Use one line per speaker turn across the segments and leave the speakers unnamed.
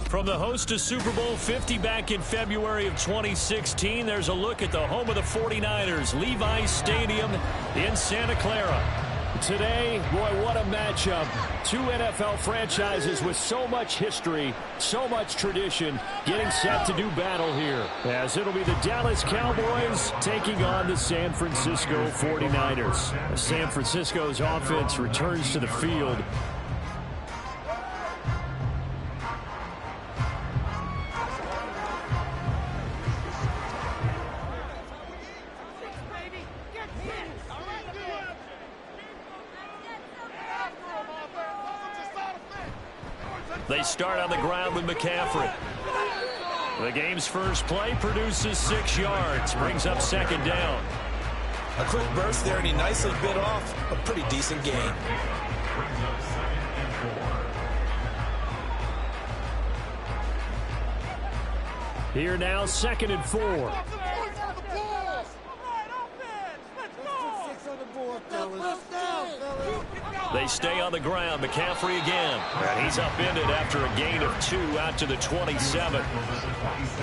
From the host to Super Bowl 50 back in February of 2016, there's a look at the home of the 49ers, Levi's Stadium in Santa Clara. Today, boy, what a matchup. Two NFL franchises with so much history, so much tradition, getting set to do battle here. As it'll be the Dallas Cowboys taking on the San Francisco 49ers. San Francisco's offense returns to the field. They start on the ground with McCaffrey. The game's first play produces 6 yards, brings up second down.
A quick burst there, and he nicely bit off a pretty decent gain.
Here now, 2nd and 4. They stay on the ground. McCaffrey again. And he's upended after a gain of 2 out to the 27.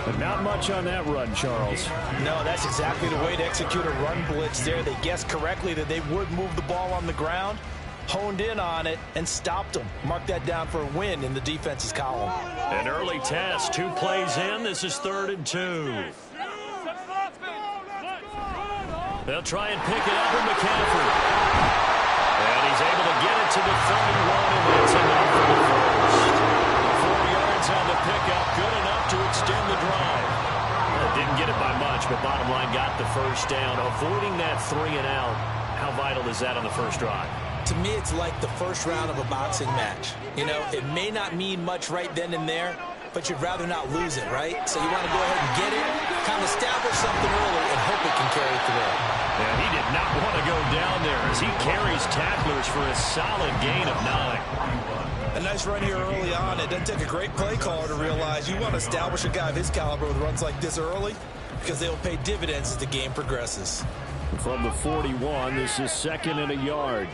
But not much on that run, Charles.
No, that's exactly the way to execute a run blitz there. They guessed correctly that they would move the ball on the ground, honed in on it, and stopped them. Mark that down for a win in the defense's column.
An early test. 2 plays in. This is 3rd and 2. They'll try and pick it up with McCaffrey. And he's able to get it to the 31, and that's enough for the first. 4 yards on the pickup, good enough to extend the drive. Well, didn't get it by much, but bottom line got the first down. Avoiding that 3 and out, how vital is that on the first drive?
To me, it's like the first round of a boxing match. You know, it may not mean much right then and there, but you'd rather not lose it, right? So you want to go ahead and get it, kind of establish something early, and hope it can carry through.
And he did not want to go down there as he carries tacklers for a solid gain of 9.
A nice run here early on. It doesn't take a great play caller to realize you want to establish a guy of his caliber with runs like this early because they will pay dividends as the game progresses.
From the 41, this is 2nd and a yard.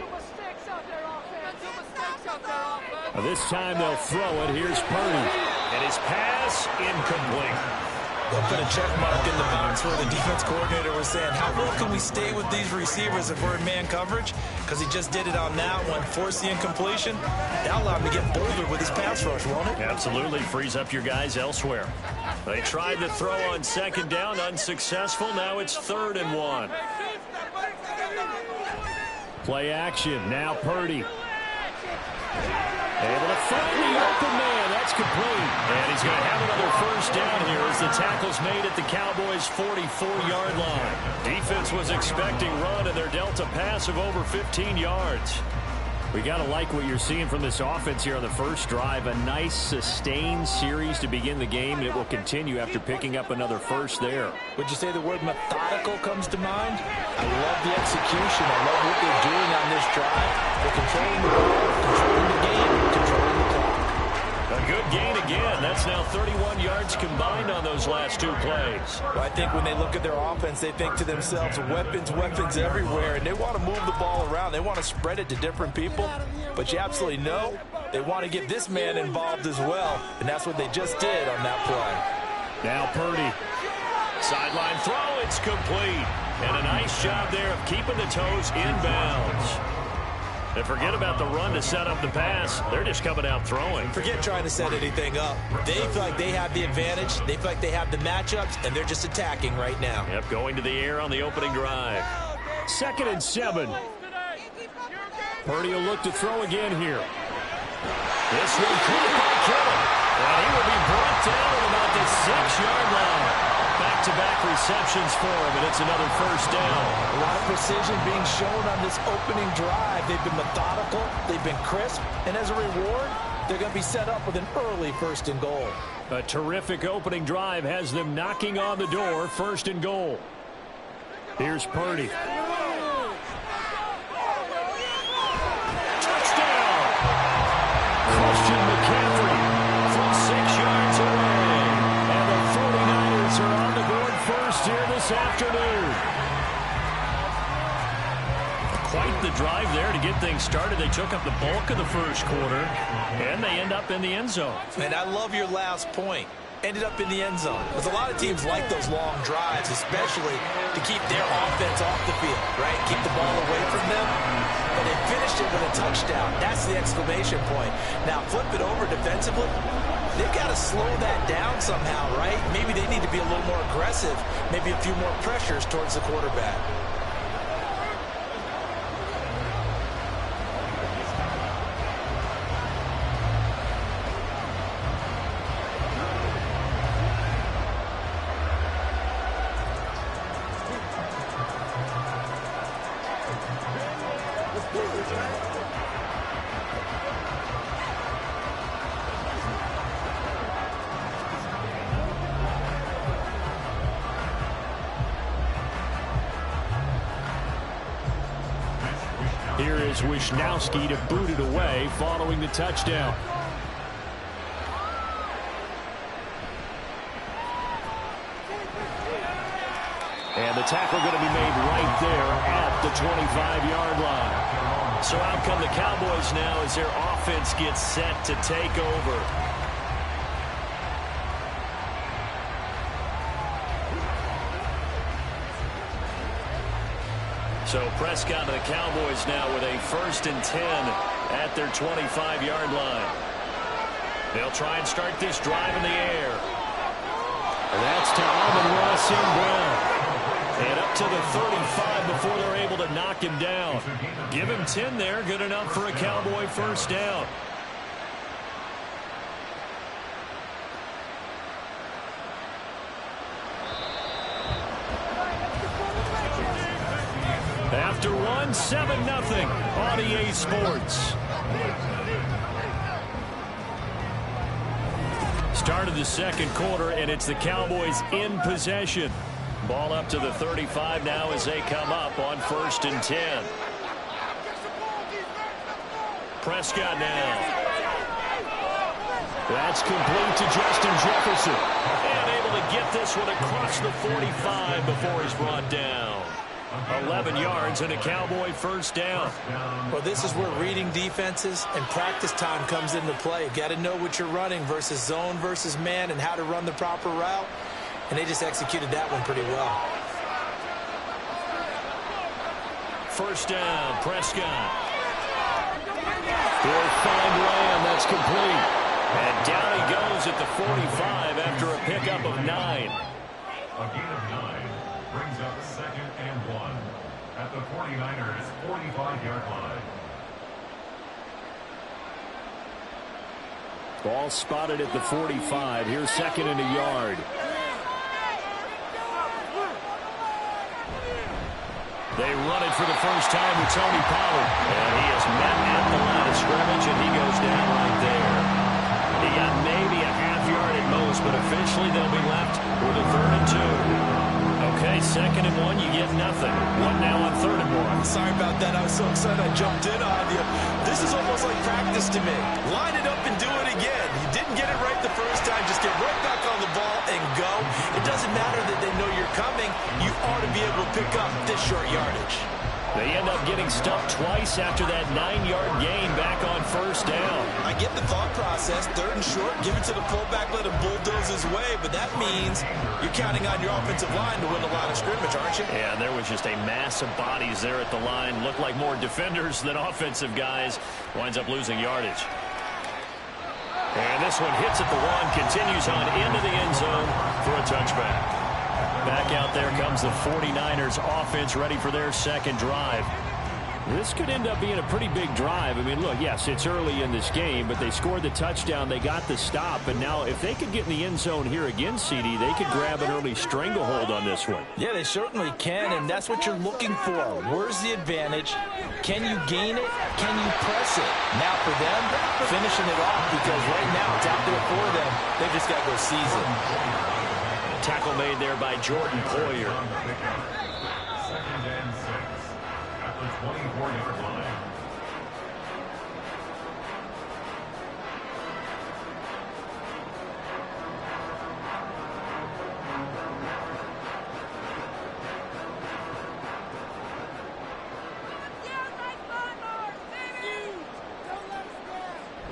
This time they'll throw it. Here's Purdy. And his pass incomplete.
They'll put a check mark in the box where the defense coordinator was saying, how well can we stay with these receivers if we're in man coverage? Because he just did it on that one, forced the incompletion. That allowed him to get bolder with his pass rush, won't it?
Absolutely. Frees up your guys elsewhere. They tried to throw on 2nd down, unsuccessful. Now it's 3rd and 1. Play action. Now Purdy. Able to find the open man. That's complete. And he's going to have another first down here as the tackle's made at the Cowboys' 44-yard line. Defense was expecting run, and they're dealt a pass of over 15 yards. We got to like what you're seeing from this offense here on the first drive. A nice, sustained series to begin the game, and it will continue after picking up another first there.
Would you say the word methodical comes to mind? I love the execution. I love what they're doing on this drive. They're controlling the ball, controlling the game, controlling the clock.
A good gain again. That's now 31 yards combined on those last 2 plays.
Well, I think when they look at their offense, they think to themselves, weapons, weapons everywhere, and they want to move the ball around. They want to spread it to different people, but you absolutely know they want to get this man involved as well, and that's what they just did on that play.
Now Purdy. Sideline throw, it's complete. And a nice job there of keeping the toes inbounds. And forget about the run to set up the pass. They're just coming out throwing.
Forget trying to set anything up. They feel like they have the advantage. They feel like they have the matchups, and they're just attacking right now.
Yep, going to the air on the opening drive. 2nd and 7. Purdy will look to throw again here. This one caught by Kittle. And he will be brought down at about the 6-yard line. Back back-to-back receptions for him, and it's another first down.
A lot of precision being shown on this opening drive. They've been methodical, they've been crisp, and as a reward, they're going to be set up with an early 1st and goal.
A terrific opening drive has them knocking on the door, 1st and goal. Here's Purdy. Touchdown! Christian McCaffrey from 6 yards away. And the 49ers are on the board first here this afternoon. Quite the drive there to get things started. They took up the bulk of the first quarter, and they end up in the end zone.
And I love your last point. Ended up in the end zone. Because a lot of teams like those long drives, especially to keep their offense off the field, right? Keep the ball away from them. But they finished it with a touchdown. That's the exclamation point. Now, flip it over defensively. They've got to slow that down somehow, right? Maybe they need to be a little more aggressive. Maybe a few more pressures towards the quarterback.
Here is Wisnowski to boot it away following the touchdown. And the tackle going to be made right there at the 25-yard line. So out come the Cowboys now as their offense gets set to take over. So Prescott and the Cowboys now with a 1st and 10 at their 25-yard line. They'll try and start this drive in the air. And that's to Amon-Ra St. Brown. And up to the 35 before they're able to knock him down. Give him 10 there. Good enough for a Cowboy 1st down. After one, 7-0 on EA Sports. Start of the second quarter, and it's the Cowboys in possession. Ball up to the 35 now as they come up on 1st and 10. Prescott now. That's complete to Justin Jefferson. And able to get this one across the 45 before he's brought down. 11 yards and a Cowboy 1st down.
Well, this is where reading defenses and practice time comes into play. Got to know what you're running versus zone versus man and how to run the proper route. And they just executed that one pretty well.
1st down, Prescott. He'll find Lamb. That's complete. And down he goes at the 45 after a pickup of 9.
A gain of 9 brings up 2nd and 1 at the 49ers' 45-yard line.
Ball spotted at the 45. Here's 2nd and a yard. They run it for the first time with Tony Pollard. And he is met at the line of scrimmage, and he goes down right there. He got maybe a half yard at most, but officially they'll be left with a 3rd and 2. Okay, 2nd and 1, you get nothing. What now on 3rd and 1?
Sorry about that. I was so excited I jumped in on you. This is almost like practice to me. Line it up and do it again. You didn't get it right the first time. Just get right back on the ball and go. It doesn't matter that they know you're coming. You ought to be able to pick up this short yardage.
They end up getting stuffed twice after that 9-yard gain back on 1st down.
I get the thought process. 3rd and short, give it to the fullback, let him bulldoze his way. But that means you're counting on your offensive line to win the line of scrimmage, aren't you?
Yeah, there was just a mass of bodies there at the line. Looked like more defenders than offensive guys. Winds up losing yardage. And this one hits at the 1, continues on into the end zone for a touchback. Back out there comes the 49ers offense ready for their 2nd drive. This could end up being a pretty big drive. I mean, look, yes, it's early in this game, but they scored the touchdown. They got the stop. And now if they could get in the end zone here again, CD, they could grab an early stranglehold on this one.
Yeah, they certainly can, and that's what you're looking for. Where's the advantage? Can you gain it? Can you press it? Now for them, finishing it off, because right now it's out there for them. They've just got to go seize it.
Tackle made there by Jordan Poyer.
2nd and 6 at the 24-yard line.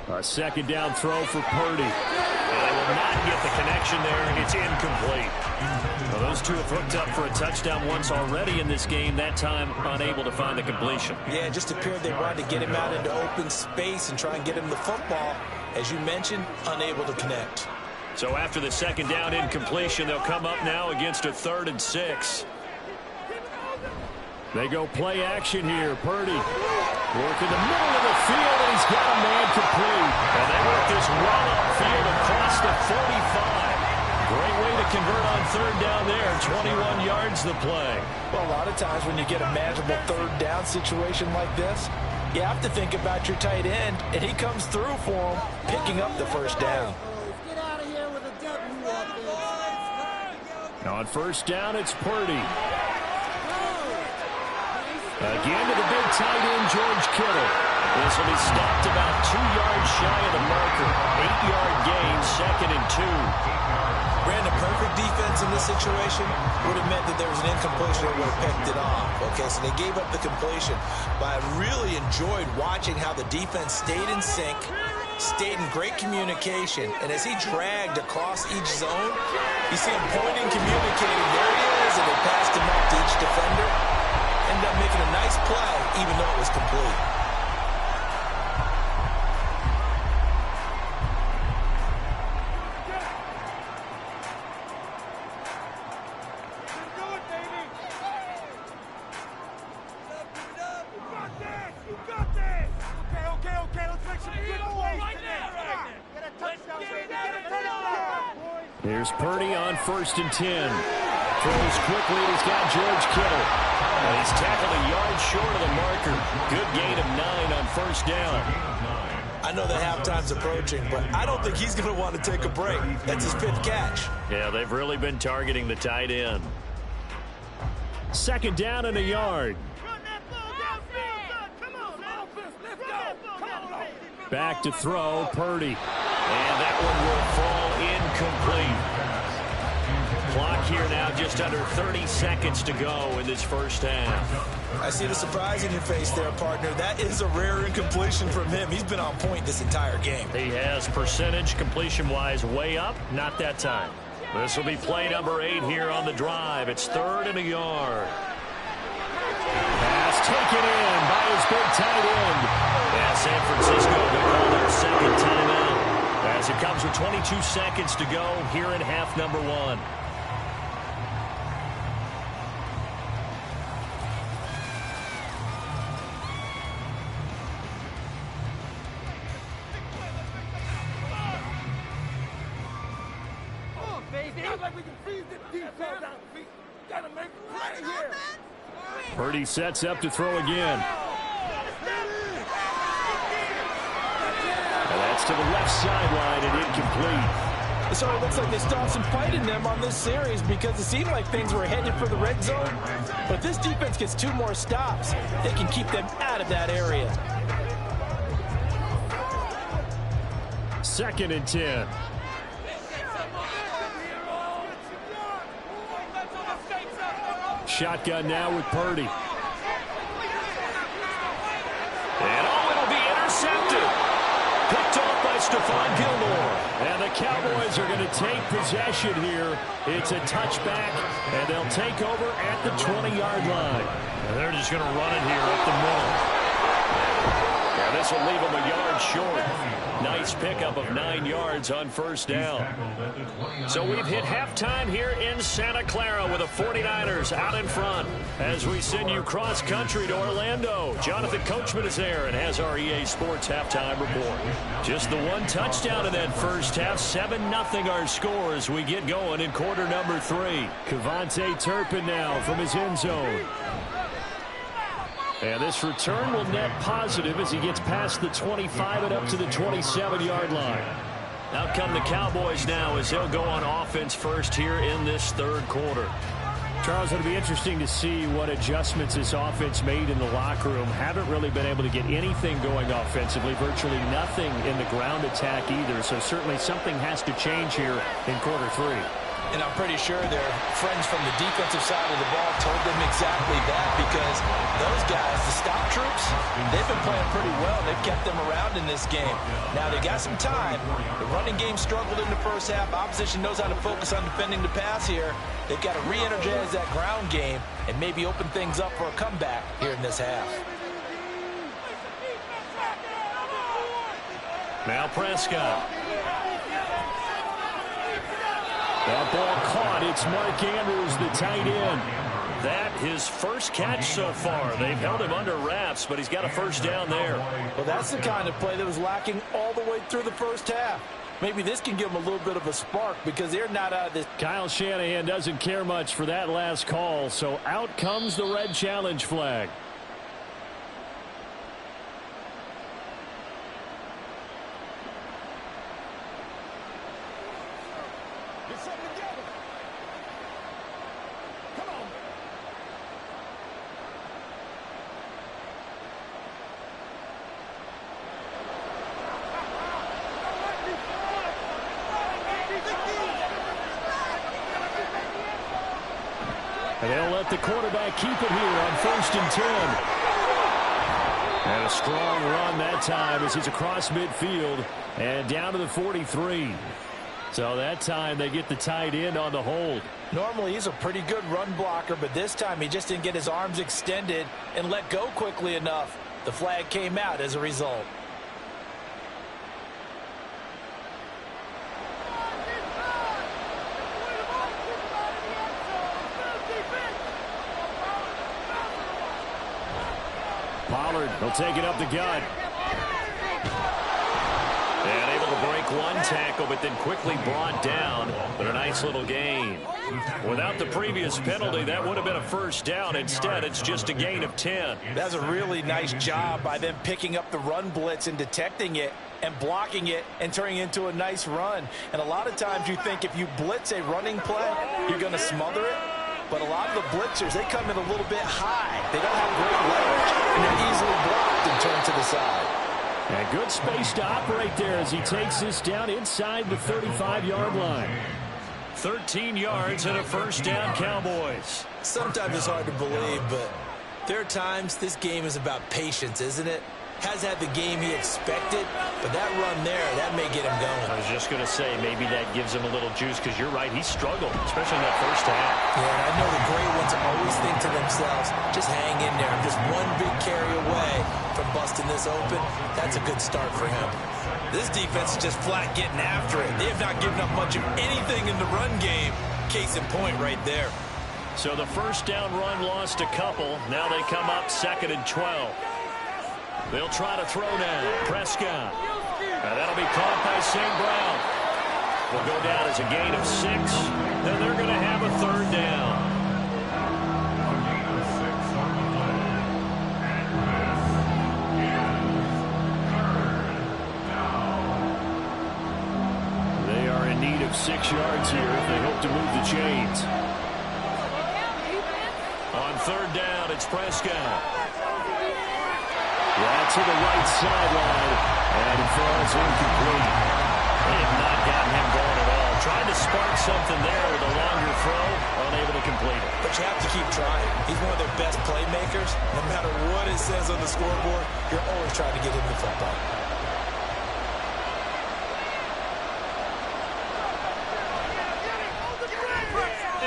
A second down throw for Purdy. And they will not get the connection there. It's incomplete. Well, those two have hooked up for a touchdown once already in this game. That time unable to find the completion.
Yeah, it just appeared they wanted to get him out into open space and try and get him the football. As you mentioned, unable to connect.
So after the second down incompletion, they'll come up now against a 3rd and 6. They go play action here. Purdy work in the middle of the field, and he's got a man complete. And they work this well upfield across the 45. Great way to convert on 3rd down there. 21 yards the play.
Well, a lot of times when you get a manageable 3rd down situation like this, you have to think about your tight end, and he comes through for him, picking up the 1st down.
Now on 1st down, it's Purdy. Again to the big tight end, George Kittle. This will be stopped about 2 yards shy of the marker. 8-yard gain, 2nd and 2.
Brandon, perfect defense in this situation would have meant that there was an incompletion that would have picked it off. Okay, so they gave up the completion. But I really enjoyed watching how the defense stayed in sync, stayed in great communication, and as he dragged across each zone, you see him pointing, communicating, there he is, and they passed him up to each defender. Ended up making a nice play, even though it was complete.
Here's Purdy on 1st and 10. Throws quickly, and he's got George Kittle. And he's tackled a yard short of the marker. Good gain of 9 on 1st down.
I know that halftime's approaching, but I don't think he's going to want to take a break. That's his 5th catch.
Yeah, they've really been targeting the tight end. 2nd down and a yard. Back to throw, Purdy. And that one will fall incomplete. Clock here now just under 30 seconds to go in this 1st half.
I see the surprise in your face there, partner. That is a rare incompletion from him. He's been on point this entire game.
He has percentage completion-wise way up, not that time. This will be play number 8 here on the drive. It's 3rd and a yard. Pass taken in by his big tight end. And San Francisco will call their 2nd timeout as it comes with 22 seconds to go here in half number 1. Purdy sets up to throw again. And that's to the left sideline and incomplete.
So it looks like they stopped some fight in them on this series because it seemed like things were headed for the red zone. But if this defense gets 2 more stops, they can keep them out of that area.
2nd and 10. Shotgun now with Purdy. And it'll be intercepted. Picked off by Stephon Gilmore. And the Cowboys are going to take possession here. It's a touchback, and they'll take over at the 20-yard line. And they're just going to run it here up the middle. And this will leave him a yard short. Nice pickup of 9 yards on first down. So we've hit halftime here in Santa Clara with the 49ers out in front. As we send you cross-country to Orlando, Jonathan Coachman is there and has our EA Sports halftime report. Just the one touchdown in that first half, 7-0 our score as we get going in quarter number 3. Kevontae Turpin now from his end zone. And this return will net positive as he gets past the 25 and up to the 27-yard line. Out come the Cowboys now as they'll go on offense first here in this third quarter. Charles, it'll be interesting to see what adjustments this offense made in the locker room. Haven't really been able to get anything going offensively, virtually nothing in the ground attack either. So certainly something has to change here in quarter 3.
And I'm pretty sure their friends from the defensive side of the ball told them exactly that, because those guys, the stop troops, they've been playing pretty well. They've kept them around in this game. Now, they got some time. The running game struggled in the first half. Opposition knows how to focus on defending the pass here. They've got to re-energize that ground game and maybe open things up for a comeback here in this half.
Now Prescott. That ball caught. It's Mark Andrews, the tight end. That his first catch so far. They've held him under wraps, but he's got a first down there.
Well, that's the kind of play that was lacking all the way through the first half. Maybe this can give them a little bit of a spark because they're not out of this.
Kyle Shanahan doesn't care much for that last call, so out comes the red challenge flag. And they'll let the quarterback keep it here on 1st and 10. And a strong run that time as he's across midfield and down to the 43. So that time they get the tight end on the hold.
Normally he's a pretty good run blocker, but this time he just didn't get his arms extended and let go quickly enough. The flag came out as a result.
Pollard will take it up the gut. And able to break one tackle, but then quickly brought down. But a nice little gain. Without the previous penalty, that would have been a first down. Instead, it's just a gain of 10.
That's a really nice job by them picking up the run blitz and detecting it and blocking it and turning it into a nice run. And a lot of times you think if you blitz a running play, you're going to smother it. But a lot of the blitzers, they come in a little bit high. They don't have great leverage, and they're easily blocked and turned to the side.
And good space to operate there as he takes this down inside the 35-yard line. 13 yards and a first down, Cowboys.
Sometimes it's hard to believe, but there are times this game is about patience, isn't it? Has had the game he expected, but that run there, that may get him going.
I was just going to say, maybe that gives him a little juice, because you're right, he struggled, especially in that first half.
Yeah, and I know the great ones always think to themselves, just hang in there. I'm just one big carry away from busting this open. That's a good start for him. This defense is just flat getting after it. They have not given up much of anything in the run game. Case in point right there.
So the first down run lost a couple. Now they come up 2nd and 12. They'll try to throw now. Prescott. And that'll be caught by St. Brown. Will go down as a gain of 6. Then they're going to have a third down. They are in need of 6 yards here if they hope to move the chains. On third down, it's Prescott. Yeah, to the right sideline, and it falls incomplete. They have not gotten him going at all. Trying to spark something there with a longer throw, unable to complete it.
But you have to keep trying. He's one of their best playmakers. No matter what it says on the scoreboard, you're always trying to get him the football.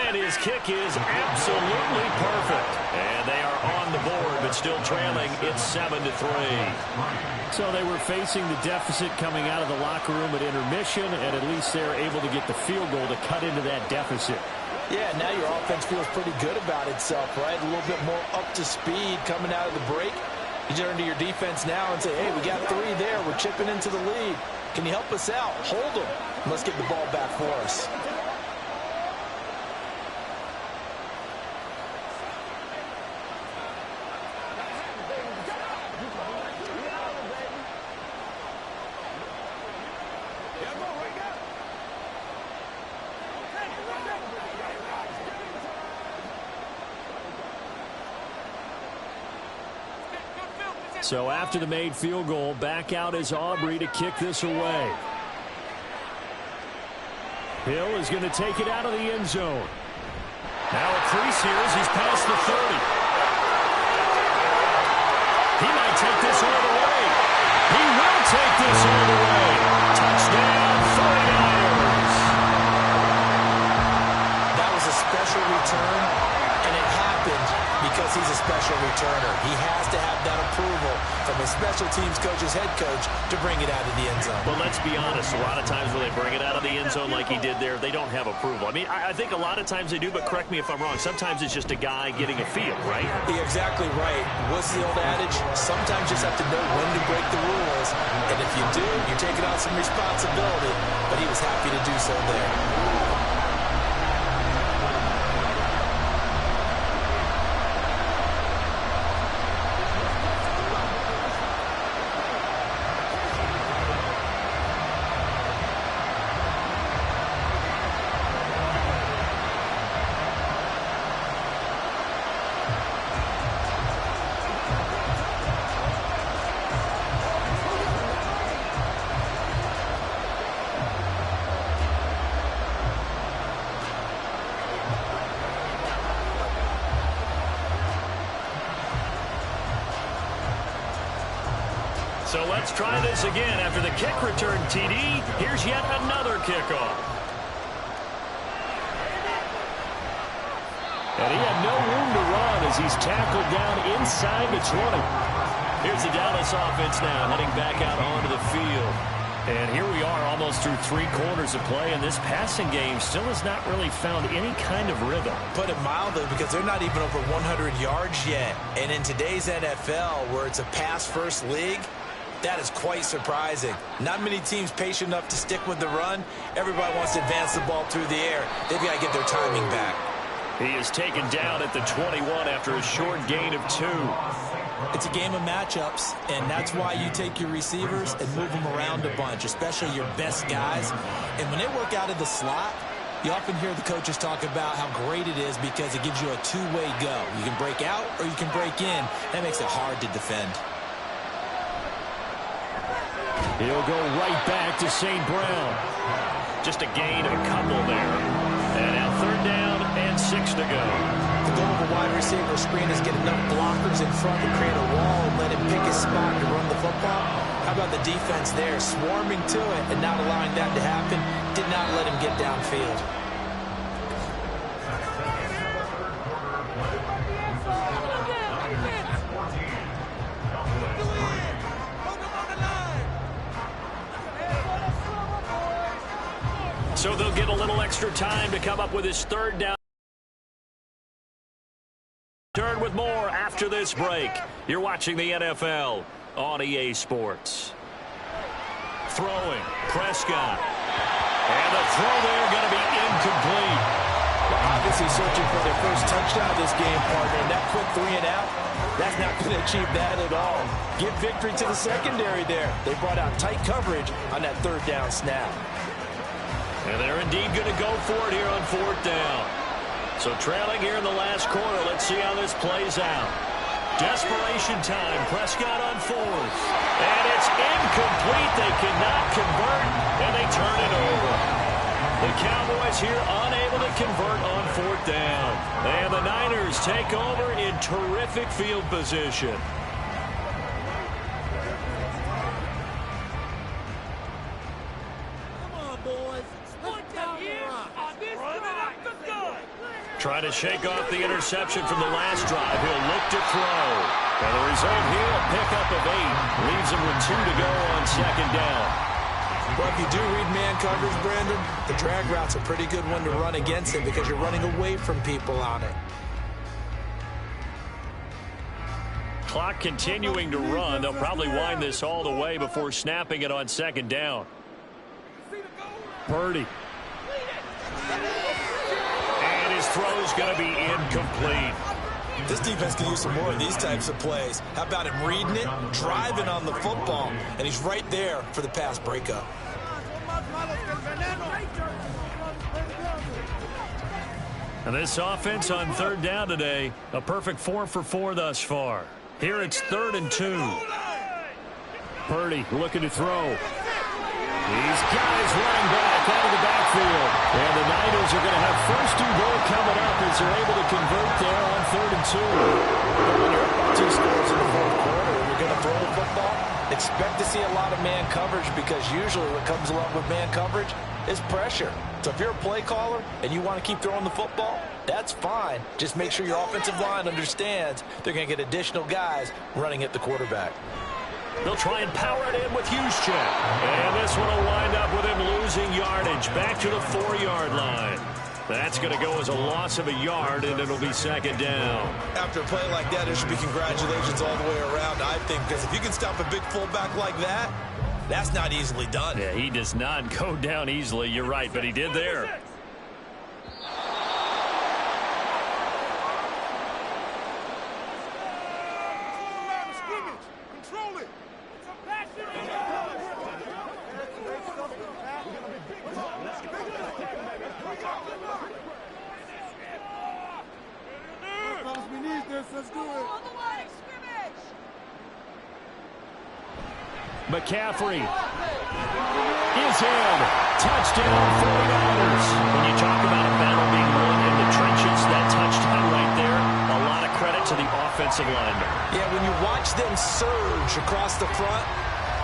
And And his kick is absolutely perfect. And they are on the board, but still trailing. It's 7-3. So they were facing the deficit coming out of the locker room at intermission, and at least they're able to get the field goal to cut into that deficit.
Yeah, now your offense feels pretty good about itself, right? A little bit more up to speed coming out of the break. You turn to your defense now and say, hey, we got 3 there. We're chipping into the lead. Can you help us out? Hold them. Let's get the ball back for us.
So after the made field goal, back out is Aubrey to kick this away. Hill is going to take it out of the end zone. Now a crease here as he's past the 30. He might take this all the way. He will take this all the way. Touchdown, 49ers.
That was a special return, and it happened because he's a special returner. He has to have that approval from his special teams coach's head coach to bring it out of the end zone.
But let's be honest, a lot of times when they bring it out of the end zone like he did there, they don't have approval. I mean, I think a lot of times they do, but correct me if I'm wrong. Sometimes it's just a guy getting a feel, right?
You're exactly right. What's the old adage? Sometimes you just have to know when to break the rules. And if you do, you're taking on some responsibility. But he was happy to do so there.
So let's try this again. After the kick return TD, here's yet another kickoff. And he had no room to run as he's tackled down inside the 20. Here's the Dallas offense now heading back out onto the field. And here we are almost through 3 quarters of play, and this passing game still has not really found any kind of rhythm.
Put it mildly, because they're not even over 100 yards yet. And in today's NFL, where it's a pass-first league, that is quite surprising. Not many teams patient enough to stick with the run. Everybody wants to advance the ball through the air. They've got to get their timing back.
He is taken down at the 21 after a short gain of 2.
It's a game of matchups, and that's why you take your receivers and move them around a bunch, especially your best guys. And when they work out of the slot, you often hear the coaches talk about how great it is because it gives you a two-way go. You can break out or you can break in. That makes it hard to defend.
He'll go right back to St. Brown. Just a gain of a couple there. And now 3rd down and 6 to go.
The goal of a wide receiver screen is get enough blockers in front to create a wall and let him pick his spot to run the football. How about the defense there, swarming to it and not allowing that to happen? Did not let him get downfield.
So they'll get a little extra time to come up with his 3rd down. Turn with more after this break. You're watching the NFL on EA Sports. Throwing, Prescott. And the throw there going to be incomplete.
Well, obviously searching for their first touchdown of this game, partner. And that quick 3 and out, that's not going to achieve that at all. Give victory to the secondary there. They brought out tight coverage on that 3rd down snap.
And they're indeed going to go for it here on 4th down. So trailing here in the last quarter. Let's see how this plays out. Desperation time. Prescott on 4th. And it's incomplete. They cannot convert, and they turn it over. The Cowboys here unable to convert on 4th down. And the Niners take over in terrific field position. Trying to shake off the interception from the last drive. He'll look to throw. And the result here, a pickup of 8. Leaves him with 2 to go on second down.
Well, if you do read man coverage, Brandon, the drag route's a pretty good one to run against it because you're running away from people on it.
Clock continuing to run. They'll probably wind this all the way before snapping it on second down. Purdy. And his throw's going to be incomplete.
This defense can use some more of these types of plays. How about him reading it, driving on the football, and he's right there for the pass breakup.
And this offense on third down today, a perfect 4 for 4 thus far. Here it's 3rd and 2. Purdy looking to throw. These guys running back out of the backfield. And the Niners are going to have first and goal coming up as they're able to convert there on 3rd and 2.
When you're up by 2 scores in the fourth quarter and you're going to throw the football, expect to see a lot of man coverage because usually what comes along with man coverage is pressure. So if you're a play caller and you want to keep throwing the football, that's fine. Just make sure your offensive line understands they're going to get additional guys running at the quarterback.
They'll try and power it in with Juszczyk. And this one will wind up with him losing yardage back to the 4-yard line. That's going to go as a loss of a yard, and it'll be second down.
After a play like that, there should be congratulations all the way around, I think, because if you can stop a big fullback like that, that's not easily done.
Yeah, he does not go down easily. You're right, but he did there. McCaffrey is in. Touchdown, 49ers. When you talk about a battle being won in the trenches, that touchdown right there, a lot of credit to the offensive lineman.
Yeah, when you watch them surge across the front,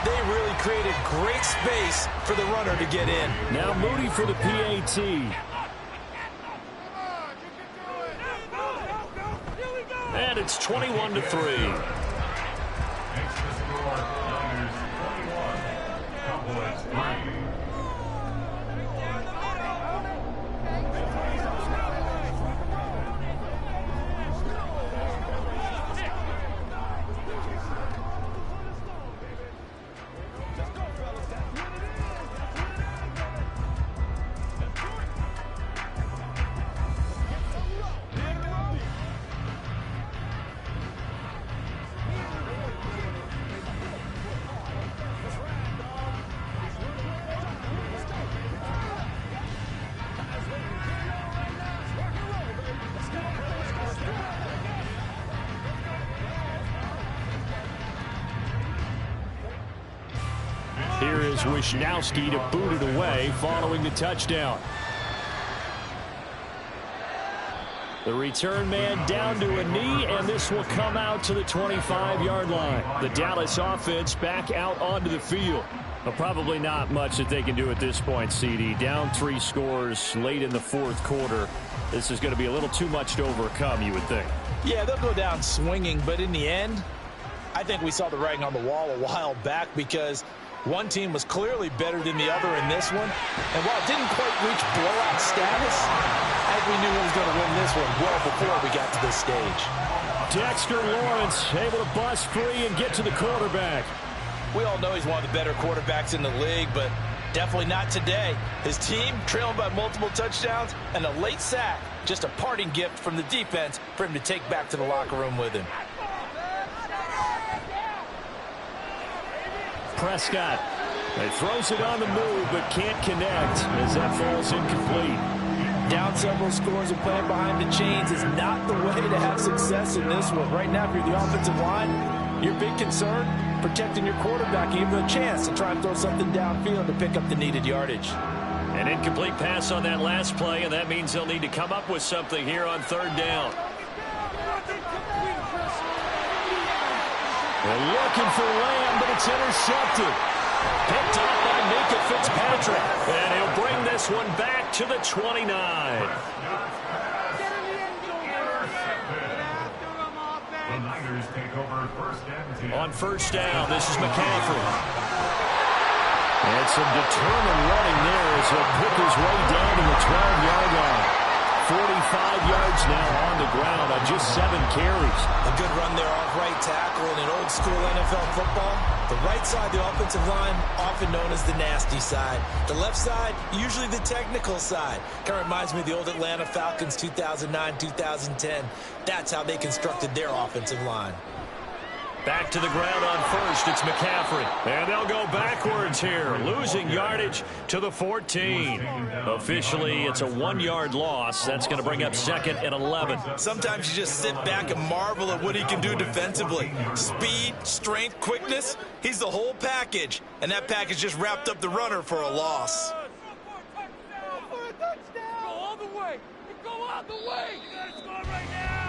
they really created great space for the runner to get in.
Now Moody for the PAT. And it's 21-3. Here is Wisnowski to boot it away following the touchdown. The return man down to a knee, and this will come out to the 25-yard line. The Dallas offense back out onto the field. But probably not much that they can do at this point, CD. Down 3 scores late in the fourth quarter. This is going to be a little too much to overcome, you would think.
Yeah, they'll go down swinging, but in the end, I think we saw the writing on the wall a while back because one team was clearly better than the other in this one. And while it didn't quite reach blowout status, I think we knew who was going to win this one well before we got to this stage.
Dexter Lawrence able to bust free and get to the quarterback.
We all know he's one of the better quarterbacks in the league, but definitely not today. His team trailing by multiple touchdowns and a late sack. Just a parting gift from the defense for him to take back to the locker room with him.
Prescott. He throws it on the move, but can't connect as that falls incomplete.
Down several scores and playing behind the chains is not the way to have success in this one. Right now, if you're the offensive line, your big concern, protecting your quarterback, give him a chance to try and throw something downfield to pick up the needed yardage.
An incomplete pass on that last play, and that means they'll need to come up with something here on third down. They're looking for Lamb, but it's intercepted. Picked up by Minkah Fitzpatrick. And he'll bring this one back to the 29.
take over 1st and 10.
On first down, this is McCaffrey. And some determined running there as he'll pick his way down to the 12-yard line. 45 yards now on the ground on just 7 carries.
A good run there off right tackle in an old-school NFL football. The right side, the offensive line, often known as the nasty side. The left side, usually the technical side. Kind of reminds me of the old Atlanta Falcons 2009-2010. That's how they constructed their offensive line.
Back to the ground on first. It's McCaffrey. And they'll go backwards here, losing yardage to the 14. Officially, it's a 1-yard loss. That's going to bring up 2nd and 11.
Sometimes you just sit back and marvel at what he can do defensively. Speed, strength, quickness. He's the whole package. And that package just wrapped up the runner for a loss.
Go all the way. Go all the way. You got to score right now.